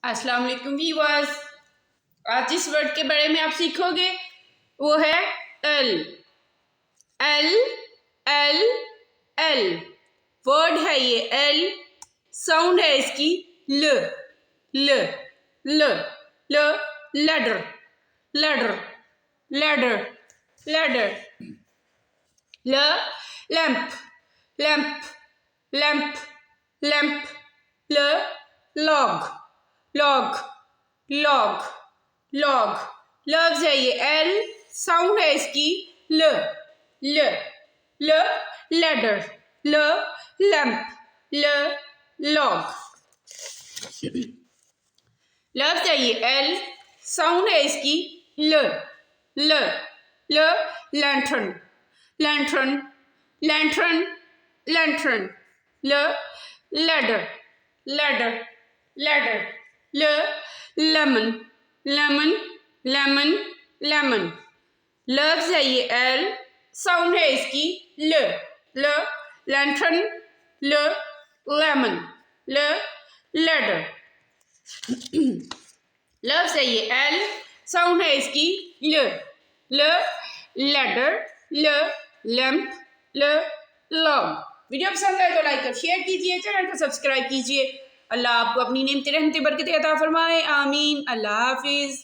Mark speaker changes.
Speaker 1: अस्सलाम वालेकुम व्यूअर्स। आज जिस वर्ड के बारे में आप सीखोगे वो है L. L L L word है ये। एल साउंड है इसकी ल ल ल ल लैडर लैडर लैडर लैडर। ल लैंप लैंप लैंप लैंप। ल लॉग लॉग लॉग लॉग। लफ्ज है ये। एल साउंड है इसकी ल ल ल लैडर ल लैंप ल लॉग। लफ्ज है ये। एल साउंड है इसकी ल ल ल लैंटर्न लैंटर्न लैंटर्न लैंटर्न। ल लैडर लैडर लैडर। ल लेमन लेमन लेमन लेमन। लफ्ज है ये। एल साउंड है इसकी ल ल लैंटर्न ल लेमन ल लैडर। लफ्ज है ये। एल साउंड है इसकी ल ल लैडर ल लैंप ल लॉग। वीडियो पसंद आए तो लाइक और शेयर कीजिए, चैनल को सब्सक्राइब कीजिए। अल्लाह आपको अपनी नेमतें रहमतें बरकतें अता फरमाए। आमीन। अल्लाह हाफिज़।